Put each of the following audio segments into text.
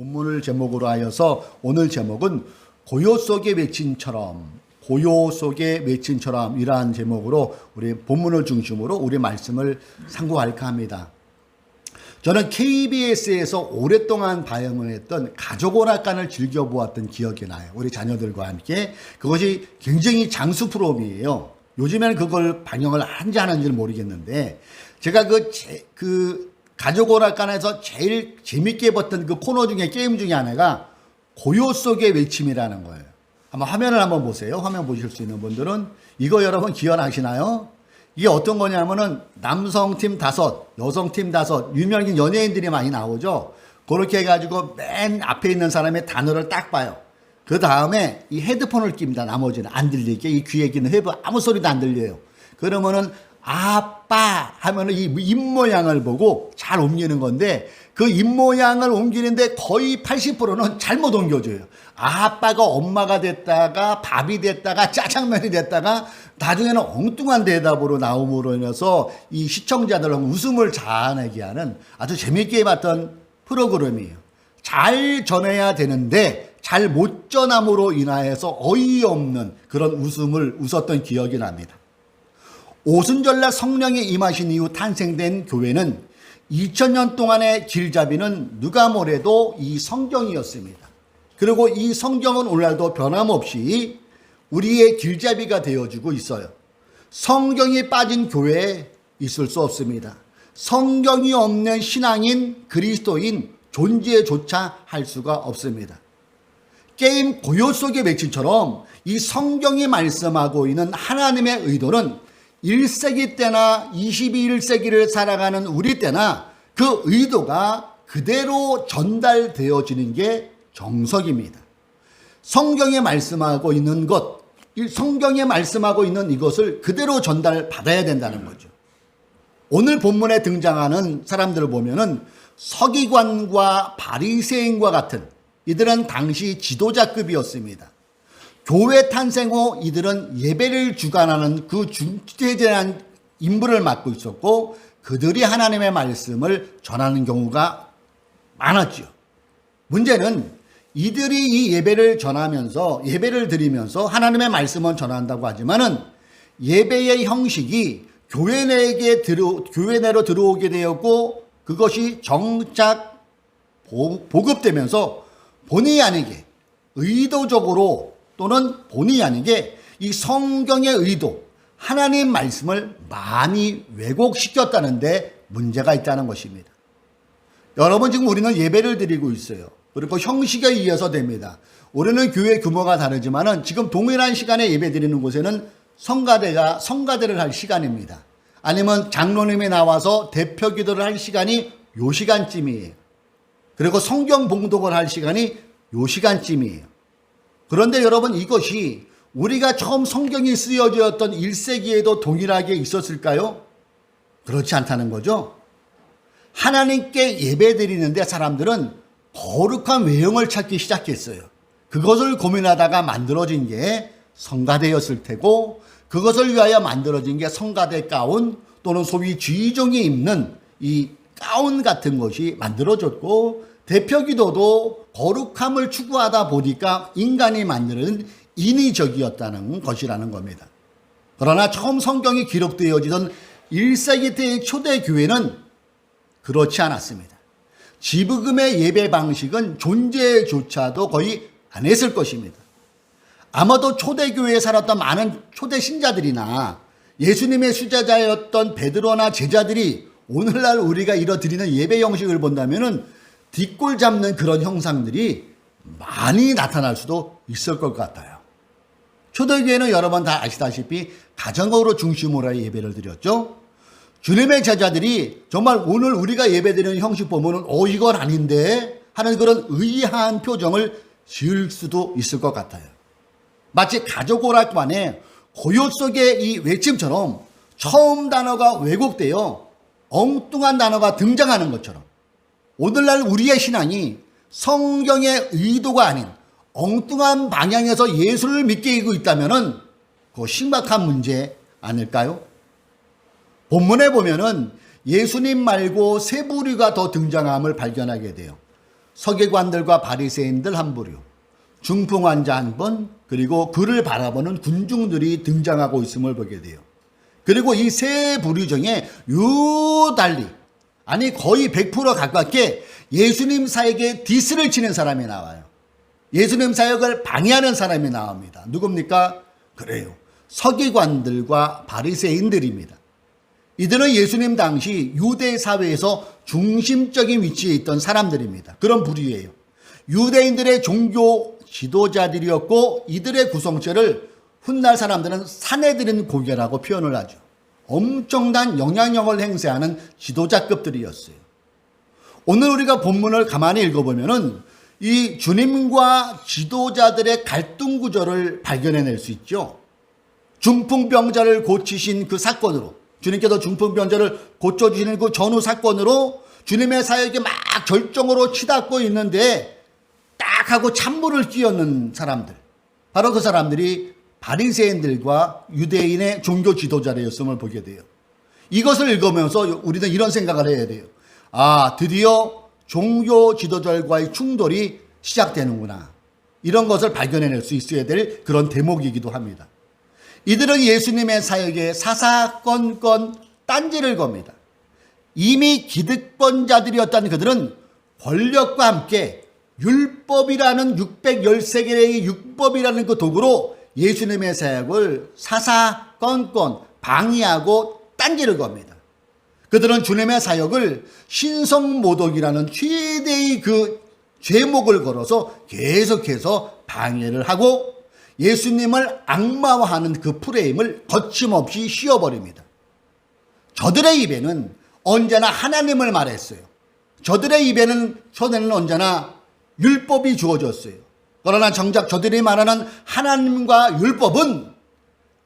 본문을 제목으로 하여서 오늘 제목은 고요 속의 외침처럼 이러한 제목으로 우리 본문을 중심으로 우리 말씀을 상고할까 합니다. 저는 KBS에서 오랫동안 방영을 했던 가족오락관을 즐겨보았던 기억이 나요. 우리 자녀들과 함께. 그것이 굉장히 장수 프로그램이에요. 요즘에는 그걸 방영을 하는지 안 하는지는 모르겠는데 제가 그 가족오락관에서 제일 재밌게 봤던 그 코너 중에 게임 중에 하나가 고요 속의 외침이라는 거예요. 한번 화면을 한번 보세요. 화면 보실 수 있는 분들은 이거 여러분 기억나시나요? 이게 어떤 거냐면은 남성팀 5, 여성팀 5, 유명인 연예인들이 많이 나오죠. 그렇게 해가지고 맨 앞에 있는 사람의 단어를 딱 봐요. 그 다음에 이 헤드폰을 낍니다. 나머지는 안 들리게. 이 귀에 끼는 헤드 아무 소리도 안 들려요. 그러면은 아빠 하면은 이 입모양을 보고 잘 옮기는 건데 그 입모양을 옮기는데 거의 80%는 잘못 옮겨줘요. 아빠가 엄마가 됐다가 밥이 됐다가 짜장면이 됐다가 나중에는 엉뚱한 대답으로 나옴으로 인해서 이 시청자들은 웃음을 자아내게 하는 아주 재밌게 봤던 프로그램이에요. 잘 전해야 되는데 잘 못 전함으로 인하여서 어이없는 그런 웃음을 웃었던 기억이 납니다. 오순절날 성령이 임하신 이후 탄생된 교회는 2000년 동안의 길잡이는 누가 뭐래도 이 성경이었습니다. 그리고 이 성경은 오늘날도 변함없이 우리의 길잡이가 되어주고 있어요. 성경이 빠진 교회에 있을 수 없습니다. 성경이 없는 신앙인, 그리스도인 존재조차 할 수가 없습니다. 게임 고요 속의 외침처럼 이 성경이 말씀하고 있는 하나님의 의도는 1세기 때나 21세기를 살아가는 우리 때나 그 의도가 그대로 전달되어지는 게 정석입니다. 성경에 말씀하고 있는 것, 성경에 말씀하고 있는 이것을 그대로 전달받아야 된다는 거죠. 오늘 본문에 등장하는 사람들을 보면은 서기관과 바리새인과 같은 이들은 당시 지도자급이었습니다. 교회 탄생 후 이들은 예배를 주관하는 그 중대한 임무를 맡고 있었고 그들이 하나님의 말씀을 전하는 경우가 많았죠. 문제는 이들이 이 예배를 전하면서 예배를 드리면서 하나님의 말씀은 전한다고 하지만은 예배의 형식이 교회 내로 들어오게 되었고 그것이 정작 보급되면서 본의 아니게 의도적으로 또는 본의 아니게 이 성경의 의도, 하나님 말씀을 많이 왜곡시켰다는데 문제가 있다는 것입니다. 여러분 지금 우리는 예배를 드리고 있어요. 그리고 형식에 의해서 됩니다. 우리는 교회 규모가 다르지만은 지금 동일한 시간에 예배 드리는 곳에는 성가대를 할 시간입니다. 아니면 장로님이 나와서 대표 기도를 할 시간이 요 시간쯤이에요. 그리고 성경 봉독을 할 시간이 요 시간쯤이에요. 그런데 여러분 이것이 우리가 처음 성경이 쓰여졌던 1세기에도 동일하게 있었을까요? 그렇지 않다는 거죠. 하나님께 예배드리는데 사람들은 거룩한 외형을 찾기 시작했어요. 그것을 고민하다가 만들어진 게 성가대였을 테고 그것을 위하여 만들어진 게 성가대 가운 또는 소위 쥐종이 입는 이 가운 같은 것이 만들어졌고 대표기도도 거룩함을 추구하다 보니까 인간이 만드는 인위적이었다는 것이라는 겁니다. 그러나 처음 성경이 기록되어지던 1세기 때의 초대교회는 그렇지 않았습니다. 지부금의 예배 방식은 존재조차도 거의 안 했을 것입니다. 아마도 초대교회에 살았던 많은 초대 신자들이나 예수님의 수제자였던 베드로나 제자들이 오늘날 우리가 이뤄드리는 예배 형식을 본다면은 뒷골 잡는 그런 형상들이 많이 나타날 수도 있을 것 같아요. 초대교회는 여러분 다 아시다시피 가정으로 중심으로 예배를 드렸죠. 주님의 제자들이 정말 오늘 우리가 예배드리는 형식 보면은 이건 아닌데 하는 그런 의아한 표정을 지을 수도 있을 것 같아요. 마치 가족오락관에 고요 속의 이 외침처럼 처음 단어가 왜곡되어 엉뚱한 단어가 등장하는 것처럼 오늘날 우리의 신앙이 성경의 의도가 아닌 엉뚱한 방향에서 예수를 믿게 이고 있다면은 그거 심각한 문제 아닐까요? 본문에 보면은 예수님 말고 세 부류가 더 등장함을 발견하게 돼요. 서기관들과 바리새인들 한 부류, 중풍 환자 한 분, 그리고 그를 바라보는 군중들이 등장하고 있음을 보게 돼요. 그리고 이 세 부류 중에 유달리, 아니 거의 100% 가깝게 예수님 사역에 디스를 치는 사람이 나와요. 예수님 사역을 방해하는 사람이 나옵니다. 누굽니까? 그래요. 서기관들과 바리새인들입니다. 이들은 예수님 당시 유대 사회에서 중심적인 위치에 있던 사람들입니다. 그런 부류예요. 유대인들의 종교 지도자들이었고 이들의 구성체를 훗날 사람들은 사내들인 고개라고 표현을 하죠. 엄청난 영향력을 행사하는 지도자급들이었어요. 오늘 우리가 본문을 가만히 읽어보면은 이 주님과 지도자들의 갈등 구조를 발견해낼 수 있죠. 중풍병자를 고치신 그 사건으로, 주님께서 중풍병자를 고쳐주시는 그 전후 사건으로 주님의 사역이 막 절정으로 치닫고 있는데 딱 하고 찬물을 끼얹는 사람들, 바로 그 사람들이 바리새인들과 유대인의 종교 지도자였음을 보게 돼요. 이것을 읽으면서 우리는 이런 생각을 해야 돼요. 아, 드디어 종교 지도자들과의 충돌이 시작되는구나. 이런 것을 발견해낼 수 있어야 될 그런 대목이기도 합니다. 이들은 예수님의 사역에 사사건건 딴지를 겁니다. 이미 기득권자들이었던 그들은 권력과 함께 율법이라는 613개의 율법이라는 그 도구로 예수님의 사역을 사사건건 방해하고 딴지를 겁니다. 그들은 주님의 사역을 신성모독이라는 최대의 그 죄목을 걸어서 계속해서 방해를 하고 예수님을 악마화하는 그 프레임을 거침없이 씌워버립니다. 저들의 입에는 언제나 하나님을 말했어요. 저들의 입에는 손에는 언제나 율법이 주어졌어요. 그러나 정작 저들이 말하는 하나님과 율법은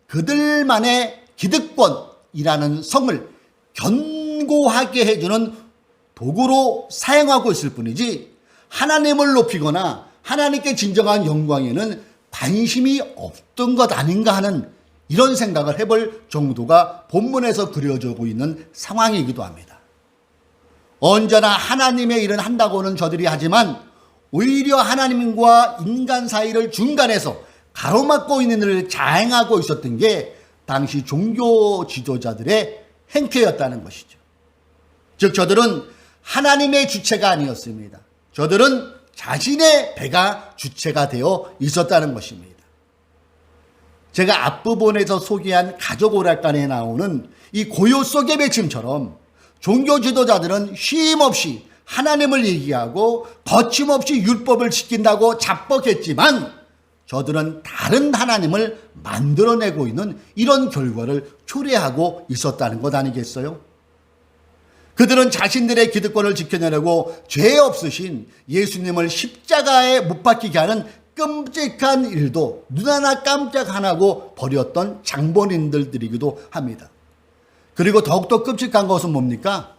그들만의 기득권이라는 성을 견고하게 해주는 도구로 사용하고 있을 뿐이지 하나님을 높이거나 하나님께 진정한 영광에는 관심이 없던 것 아닌가 하는 이런 생각을 해볼 정도가 본문에서 그려지고 있는 상황이기도 합니다. 언제나 하나님의 일은 한다고는 저들이 하지만 오히려 하나님과 인간 사이를 중간에서 가로막고 있는 일을 자행하고 있었던 게 당시 종교 지도자들의 행태였다는 것이죠. 즉 저들은 하나님의 주체가 아니었습니다. 저들은 자신의 배가 주체가 되어 있었다는 것입니다. 제가 앞부분에서 소개한 가족 오락관에 나오는 이 고요 속의 외침처럼 종교 지도자들은 쉼없이 하나님을 얘기하고 거침없이 율법을 지킨다고 자뻑했지만 저들은 다른 하나님을 만들어내고 있는 이런 결과를 초래하고 있었다는 것 아니겠어요? 그들은 자신들의 기득권을 지켜내려고 죄 없으신 예수님을 십자가에 못 박히게 하는 끔찍한 일도 눈 하나 깜짝 안 하고 버렸던 장본인들이기도 합니다. 그리고 더욱더 끔찍한 것은 뭡니까?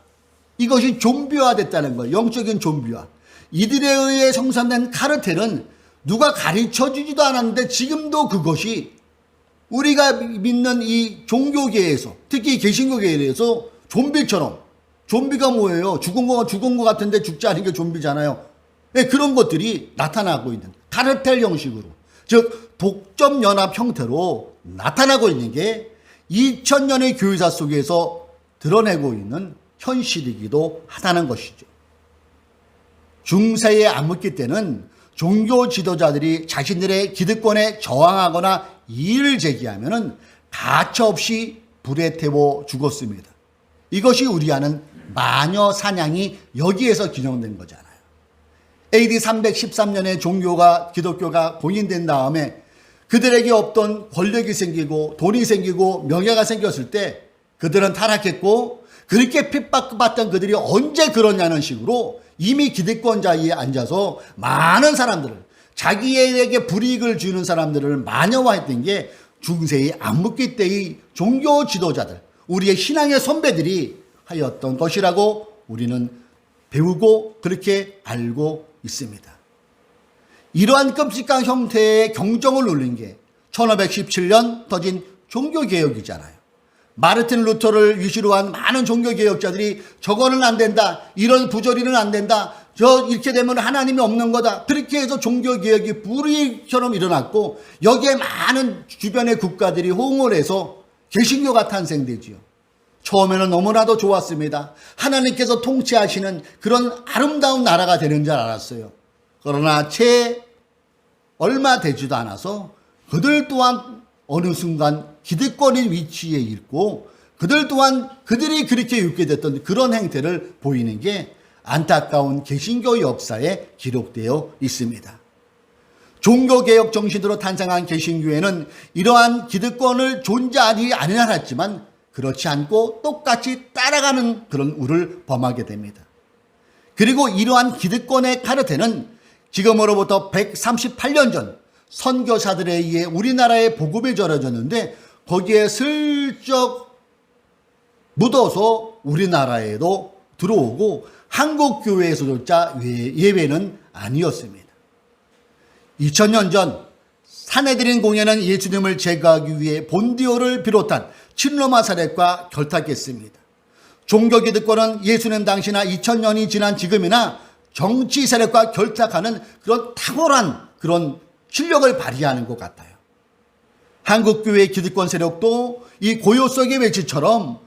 이것이 좀비화됐다는 거예요. 영적인 좀비화. 이들에 의해 성산된 카르텔은 누가 가르쳐주지도 않았는데 지금도 그것이 우리가 믿는 이 종교계에서, 특히 개신교계에 대해서 좀비처럼, 좀비가 뭐예요? 죽은 거 같은데 죽지 않은 게 좀비잖아요. 네, 그런 것들이 나타나고 있는 카르텔 형식으로, 즉 독점연합 형태로 나타나고 있는 게 2000년의 교회사 속에서 드러내고 있는 현실이기도 하다는 것이죠. 중세의 암흑기 때는 종교 지도자들이 자신들의 기득권에 저항하거나 이의를 제기하면 가차없이 불에 태워 죽었습니다. 이것이 우리 아는 마녀 사냥이 여기에서 기념된 거잖아요. AD 313년에 기독교가 공인된 다음에 그들에게 없던 권력이 생기고 돈이 생기고 명예가 생겼을 때 그들은 타락했고, 그렇게 핍박받던 그들이 언제 그러냐는 식으로 이미 기득권자위에 앉아서 많은 사람들을, 자기에게 불이익을 주는 사람들을 마녀화했던 게 중세의 암흑기 때의 종교 지도자들, 우리의 신앙의 선배들이 하였던 것이라고 우리는 배우고 그렇게 알고 있습니다. 이러한 끔찍한 형태의 경종을 울린 게 1517년 터진 종교개혁이잖아요. 마르틴 루터를 위시로 한 많은 종교개혁자들이 저거는 안 된다, 이런 부조리는 안 된다, 이렇게 되면 하나님이 없는 거다. 그렇게 해서 종교개혁이 불의처럼 일어났고 여기에 많은 주변의 국가들이 호응을 해서 개신교가 탄생되지요. 처음에는 너무나도 좋았습니다. 하나님께서 통치하시는 그런 아름다운 나라가 되는 줄 알았어요. 그러나 채 얼마 되지도 않아서 그들 또한 어느 순간 기득권의 위치에 있고 그들 또한 그들이 그렇게 있게 됐던 그런 행태를 보이는 게 안타까운 개신교 역사에 기록되어 있습니다. 종교개혁 정신으로 탄생한 개신교회는 이러한 기득권을 존재하지 않았지만 그렇지 않고 똑같이 따라가는 그런 우를 범하게 됩니다. 그리고 이러한 기득권의 카르텔은 지금으로부터 138년 전 선교사들에 의해 우리나라에 복음이 전해졌는데 거기에 슬쩍 묻어서 우리나라에도 들어오고 한국교회에서조차 예외는 아니었습니다. 2000년 전 사내들인 공예는 예수님을 제거하기 위해 본디오를 비롯한 친로마 세력과 결탁했습니다. 종교기득권은 예수님 당시나 2000년이 지난 지금이나 정치 세력과 결탁하는 그런 탁월한 그런 실력을 발휘하는 것 같아요. 한국교회 기득권 세력도 이 고요 속의 외치처럼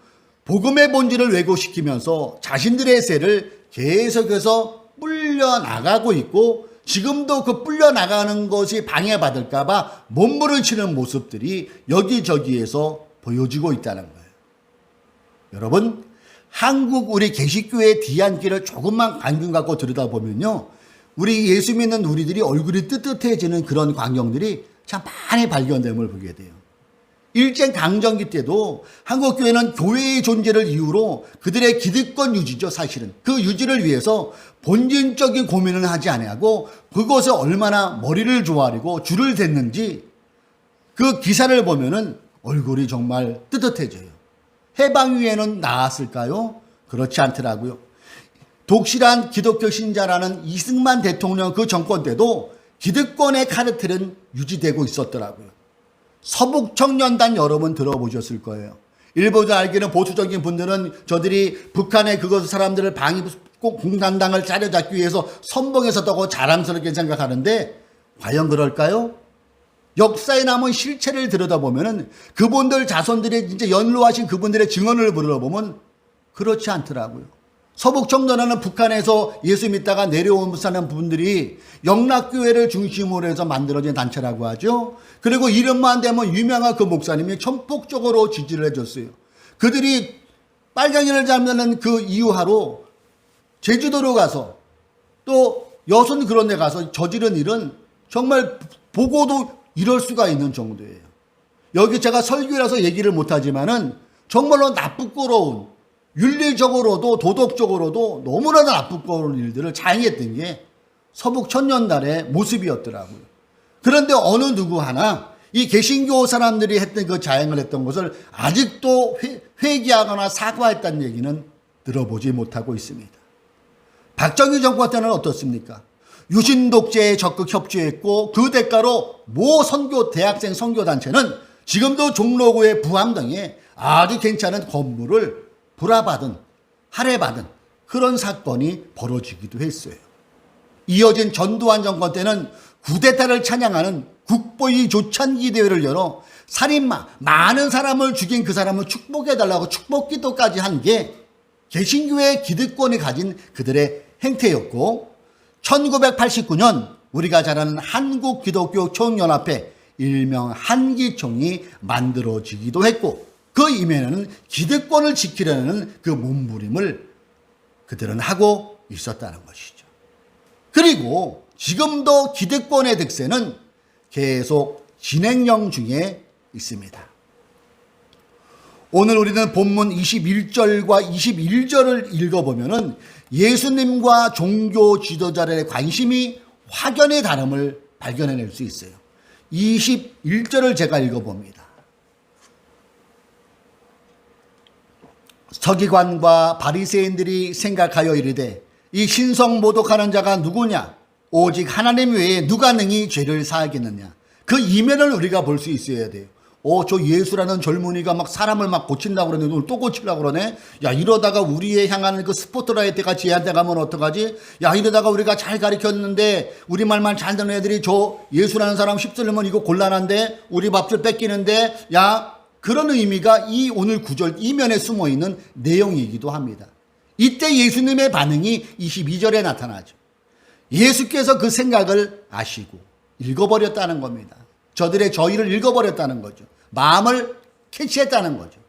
복음의 본질을 왜곡시키면서 자신들의 세를 계속해서 불려나가고 있고 지금도 그 불려나가는 것이 방해받을까봐 몸부림치는 모습들이 여기저기에서 보여지고 있다는 거예요. 여러분, 한국 우리 개신교의 뒤안길을 조금만 관심 갖고 들여다보면요, 우리 예수 믿는 우리들이 얼굴이 뜨뜻해지는 그런 광경들이 참 많이 발견됨을 보게 돼요. 일제 강점기 때도 한국교회는 교회의 존재를 이유로 그들의 기득권 유지죠, 사실은. 그 유지를 위해서 본질적인 고민을 하지 아니하고 그것에 얼마나 머리를 조아리고 줄을 댔는지 그 기사를 보면은 얼굴이 정말 뜨뜻해져요. 해방위에는 나았을까요? 그렇지 않더라고요. 독실한 기독교 신자라는 이승만 대통령 그 정권 때도 기득권의 카르텔은 유지되고 있었더라고요. 서북청년단 여러분 들어보셨을 거예요. 일본을 알기는 보수적인 분들은 저들이 북한의 그것 사람들을 꼭 공산당을 짜려잡기 위해서 선봉했었다고 자랑스럽게 생각하는데 과연 그럴까요? 역사에 남은 실체를 들여다보면은 그분들 자손들의 진짜 연로하신 그분들의 증언을 들어보면 그렇지 않더라고요. 서북청년단은 북한에서 예수 믿다가 내려온 사는 분들이 영락교회를 중심으로 해서 만들어진 단체라고 하죠. 그리고 이름만 되면 유명한 그 목사님이 전폭적으로 지지를 해줬어요. 그들이 빨강이를 잡는 그 이유하로 제주도로 가서 또 여순 그런 데 가서 저지른 일은 정말 보고도 이럴 수가 있는 정도예요. 여기 제가 설교라서 얘기를 못하지만은 정말로 나쁘고러운 윤리적으로도 도덕적으로도 너무나도 나쁘고러운 일들을 자행했던 게 서북청년단의 모습이었더라고요. 그런데 어느 누구 하나 이 개신교 사람들이 했던 그 자행을 했던 것을 아직도 회개하거나 사과했다는 얘기는 들어보지 못하고 있습니다. 박정희 정권 때는 어떻습니까? 유신 독재에 적극 협조했고 그 대가로 모 대학생 선교단체는 지금도 종로구의 부암동에 아주 괜찮은 건물을 불화받은, 할애받은 그런 사건이 벌어지기도 했어요. 이어진 전두환 정권 때는 쿠데타를 찬양하는 국보위 조찬기 대회를 열어 살인마, 많은 사람을 죽인 그 사람을 축복해달라고 축복기도까지 한 게 개신교의 기득권이 가진 그들의 행태였고 1989년 우리가 잘 아는 한국기독교총연합회 일명 한기총이 만들어지기도 했고 그 이면에는 기득권을 지키려는 그 몸부림을 그들은 하고 있었다는 것이죠. 그리고 지금도 기득권의 득세는 계속 진행형 중에 있습니다. 오늘 우리는 본문 21절과 21절을 읽어보면 예수님과 종교 지도자들의 관심이 확연히 다름을 발견해낼 수 있어요. 21절을 제가 읽어봅니다. 서기관과 바리새인들이 생각하여 이르되 이 신성 모독하는 자가 누구냐? 오직 하나님 외에 누가 능히 죄를 사하겠느냐? 그 이면을 우리가 볼 수 있어야 돼요. 저 예수라는 젊은이가 막 사람을 막 고친다고 그러는데 오늘 또 고치려고 그러네. 야, 이러다가 우리의 향하는 그 스포트라이트 같이 얘한테 가면 어떡하지? 야, 이러다가 우리가 잘 가르쳤는데 우리 말만 잘 듣는 애들이 저 예수라는 사람 휩쓸리면 이거 곤란한데 우리 밥줄 뺏기는데, 야, 그런 의미가 이 오늘 구절 이면에 숨어 있는 내용이기도 합니다. 이때 예수님의 반응이 22절에 나타나죠. 예수께서 그 생각을 아시고 읽어버렸다는 겁니다. 저들의 저희를 읽어버렸다는 거죠. 마음을 캐치했다는 거죠.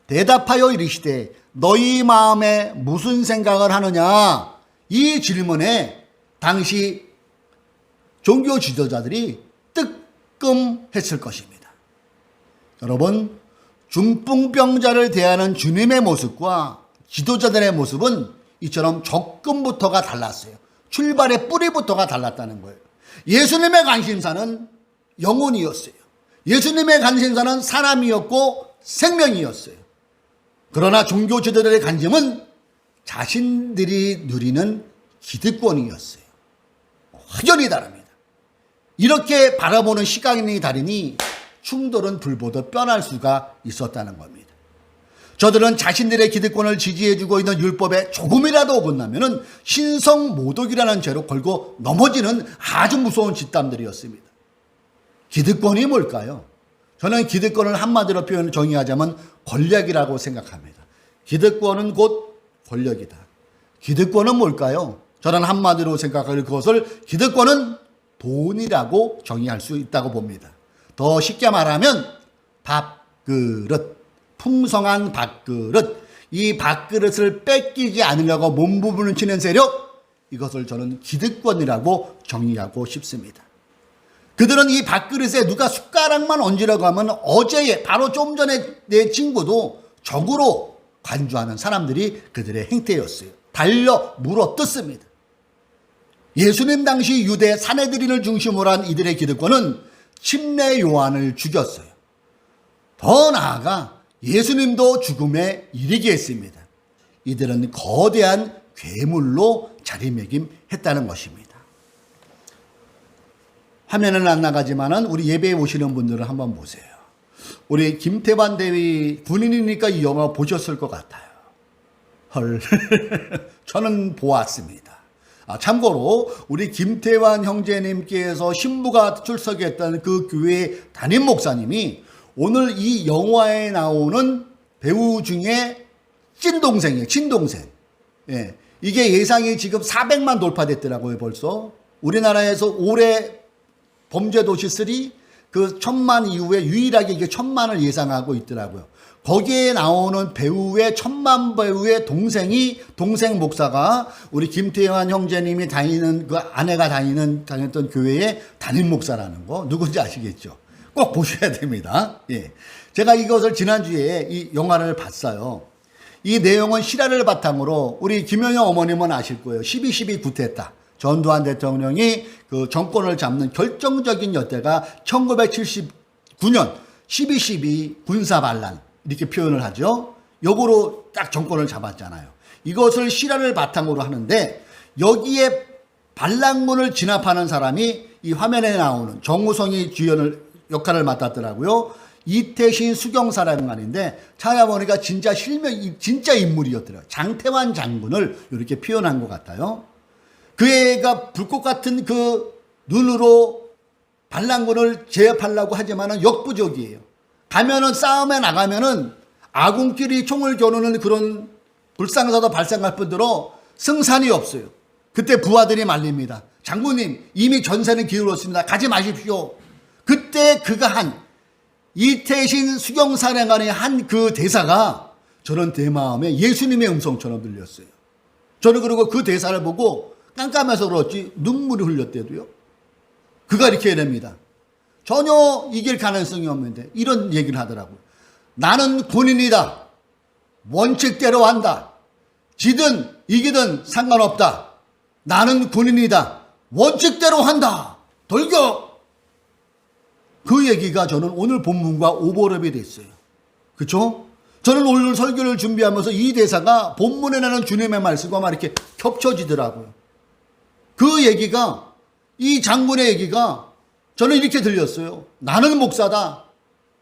대답하여 이르시되 너희 마음에 무슨 생각을 하느냐, 이 질문에 당시 종교 지도자들이 뜨끔했을 것입니다. 여러분, 중풍병자를 대하는 주님의 모습과 지도자들의 모습은 이처럼 접근부터가 달랐어요. 출발의 뿌리부터가 달랐다는 거예요. 예수님의 관심사는 영혼이었어요. 예수님의 관심사는 사람이었고 생명이었어요. 그러나 종교 지도자들의 관심은 자신들이 누리는 기득권이었어요. 확연히 다릅니다. 이렇게 바라보는 시각이 다르니 충돌은 불보듯 뻔할 수가 있었다는 겁니다. 저들은 자신들의 기득권을 지지해주고 있는 율법에 조금이라도 어긋나면은 신성모독이라는 죄로 걸고 넘어지는 아주 무서운 짓담들이었습니다. 기득권이 뭘까요? 저는 기득권을 한마디로 정의하자면 권력이라고 생각합니다. 기득권은 곧 권력이다. 기득권은 뭘까요? 저는 한마디로 생각할 그것을 기득권은 돈이라고 정의할 수 있다고 봅니다. 더 쉽게 말하면 밥그릇, 풍성한 밥그릇, 이 밥그릇을 뺏기지 않으려고 몸부분을 치는 세력, 이것을 저는 기득권이라고 정의하고 싶습니다. 그들은 이 밥그릇에 누가 숟가락만 얹으려고 하면 어제에 바로 좀 전에 내 친구도 적으로 관주하는 사람들이 그들의 행태였어요. 달려 물어뜯습니다. 예수님 당시 유대 사내들인을 중심으로 한 이들의 기득권은 침례 요한을 죽였어요. 더 나아가 예수님도 죽음에 이르게 했습니다. 이들은 거대한 괴물로 자리매김했다는 것입니다. 화면은 안 나가지만은 우리 예배에 오시는 분들은 한번 보세요. 우리 김태환 대위 군인이니까 이 영화 보셨을 것 같아요. 헐, 저는 보았습니다. 참고로 우리 김태환 형제님께서 신부가 출석했던 그 교회 담임 목사님이 오늘 이 영화에 나오는 배우 중에 찐동생이에요. 친동생. 예. 이게 예상이 지금 400만 돌파됐더라고요, 벌써. 우리나라에서 올해 범죄도시 3, 그 1000만 이후에 유일하게 이게 1000만을 예상하고 있더라고요. 거기에 나오는 배우의 1000만 배우의 동생 목사가 우리 김태환 형제님이 다니는 그 아내가 다녔던 교회의 담임 목사라는 거 누군지 아시겠죠? 꼭 보셔야 됩니다. 예. 제가 이것을 지난주에 이 영화를 봤어요. 이 내용은 실화를 바탕으로 우리 김영영 어머님은 아실 거예요. 12.12 구테타. 전두환 대통령이 그 정권을 잡는 결정적인 여태가 1979년 12.12 군사반란 이렇게 표현을 하죠. 요거로 딱 정권을 잡았잖아요. 이것을 실화를 바탕으로 하는데 여기에 반란군을 진압하는 사람이 이 화면에 나오는 정우성이 역할을 맡았더라고요. 이태신 수경사령관인데 찾아보니까 진짜 인물이었더라고요. 장태환 장군을 이렇게 표현한 것 같아요. 그 애가 불꽃 같은 그 눈으로 반란군을 제압하려고 하지만은 역부족이에요. 가면은 싸움에 나가면은 아군끼리 총을 겨누는 그런 불상사도 발생할 뿐더러 승산이 없어요. 그때 부하들이 말립니다. 장군님, 이미 전세는 기울었습니다. 가지 마십시오. 그때 그가 한 이태신 수경사령관이 한 그 대사가 저는 내 마음에 예수님의 음성처럼 들렸어요. 저는 그리고 그 대사를 보고 깜깜해서 그렇지 눈물이 흘렸대도요. 그가 이렇게 얘기합니다. 전혀 이길 가능성이 없는데 이런 얘기를 하더라고요. 나는 군인이다. 원칙대로 한다. 지든 이기든 상관없다. 나는 군인이다. 원칙대로 한다. 돌격! 그 얘기가 저는 오늘 본문과 오버랩이 됐어요. 그렇죠? 저는 오늘 설교를 준비하면서 이 대사가 본문에 나는 주님의 말씀과 막 이렇게 겹쳐지더라고요. 그 얘기가, 이 장군의 얘기가 저는 이렇게 들렸어요. 나는 목사다.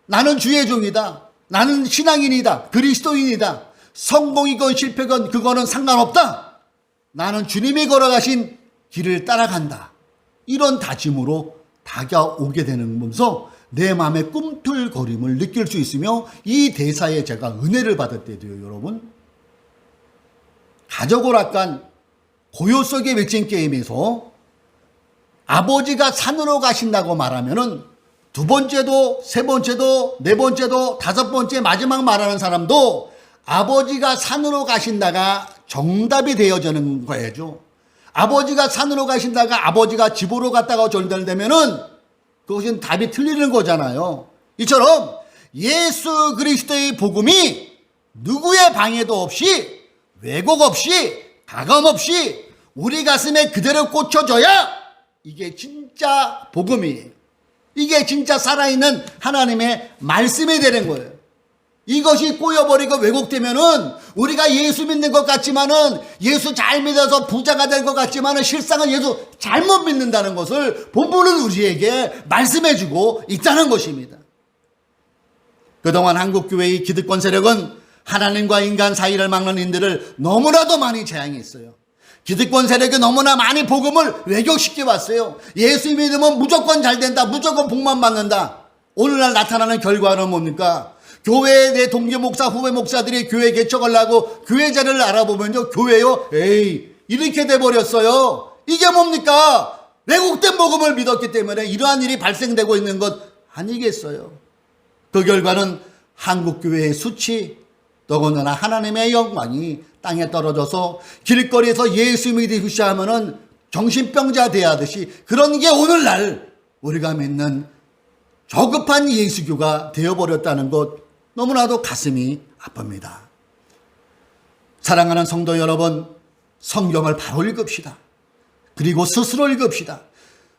나는 주의 종이다. 나는 신앙인이다. 그리스도인이다. 성공이건 실패건 그거는 상관없다. 나는 주님이 걸어가신 길을 따라간다. 이런 다짐으로 다가오게 되면서 내 마음의 꿈틀거림을 느낄 수 있으며, 이 대사에 제가 은혜를 받을 때도요, 여러분, 가족오락관 고요 속의 외침 게임에서 아버지가 산으로 가신다고 말하면은 두 번째도, 세 번째도, 네 번째도, 다섯 번째 마지막 말하는 사람도 아버지가 산으로 가신다가 정답이 되어지는 거예요. 아버지가 산으로 가신다가 아버지가 집으로 갔다가 전달되면은 그것은 답이 틀리는 거잖아요. 이처럼 예수 그리스도의 복음이 누구의 방해도 없이, 왜곡 없이, 가감 없이 우리 가슴에 그대로 꽂혀져야 이게 진짜 복음이에요. 이게 진짜 살아있는 하나님의 말씀이 되는 거예요. 이것이 꼬여버리고 왜곡되면은 우리가 예수 믿는 것 같지만은, 예수 잘 믿어서 부자가 될 것 같지만은 실상은 예수 잘못 믿는다는 것을 본문은 우리에게 말씀해주고 있다는 것입니다. 그동안 한국교회의 기득권 세력은 하나님과 인간 사이를 막는 인들을 너무나도 많이 재앙했어요. 기득권 세력이 너무나 많이 복음을 왜곡시켜 왔어요. 예수 믿으면 무조건 잘 된다, 무조건 복만 받는다. 오늘날 나타나는 결과는 뭡니까? 교회의 내 동기 목사, 후배 목사들이 교회 개척을 하고 교회 자리를 알아보면요, 교회요, 에이, 이렇게 돼버렸어요. 이게 뭡니까? 왜곡된 복음을 믿었기 때문에 이러한 일이 발생되고 있는 것 아니겠어요? 그 결과는 한국교회의 수치, 더군다나 하나님의 영광이 땅에 떨어져서 길거리에서 예수 믿으시자 하면은 정신병자 대하듯이 그런 게 오늘날 우리가 믿는 저급한 예수교가 되어버렸다는 것, 너무나도 가슴이 아픕니다. 사랑하는 성도 여러분, 성경을 바로 읽읍시다. 그리고 스스로 읽읍시다.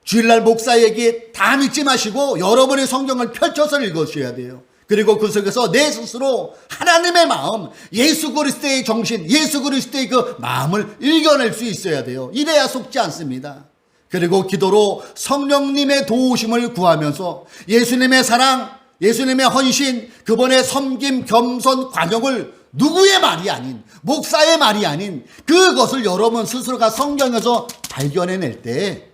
주일날 목사에게 다 믿지 마시고 여러분의 성경을 펼쳐서 읽으셔야 돼요. 그리고 그 속에서 내 스스로 하나님의 마음, 예수 그리스도의 정신, 예수 그리스도의 그 마음을 읽어낼 수 있어야 돼요. 이래야 속지 않습니다. 그리고 기도로 성령님의 도우심을 구하면서 예수님의 사랑, 예수님의 헌신, 그분의 섬김, 겸손, 관용을 누구의 말이 아닌, 목사의 말이 아닌 그것을 여러분 스스로가 성경에서 발견해낼 때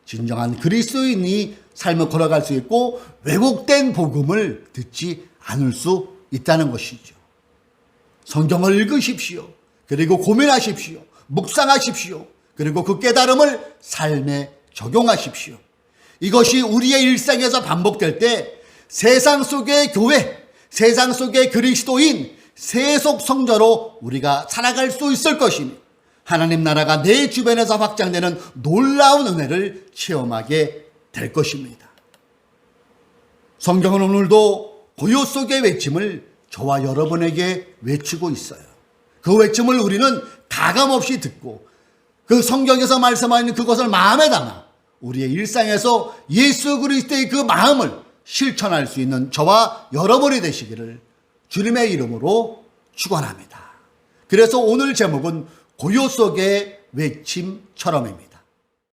진정한 그리스도인이 삶을 걸어갈 수 있고 왜곡된 복음을 듣지 않을 수 있다는 것이죠. 성경을 읽으십시오. 그리고 고민하십시오. 묵상하십시오. 그리고 그 깨달음을 삶에 적용하십시오. 이것이 우리의 일상에서 반복될 때 세상 속의 교회, 세상 속의 그리스도인, 세속 성자로 우리가 살아갈 수 있을 것이며 하나님 나라가 내 주변에서 확장되는 놀라운 은혜를 체험하게 될 것입니다. 성경은 오늘도 고요 속의 외침을 저와 여러분에게 외치고 있어요. 그 외침을 우리는 가감없이 듣고 그 성경에서 말씀하는 그것을 마음에 담아 우리의 일상에서 예수 그리스도의 그 마음을 실천할 수 있는 저와 여러분이 되시기를 주님의 이름으로 축원합니다. 그래서 오늘 제목은 고요 속의 외침처럼입니다.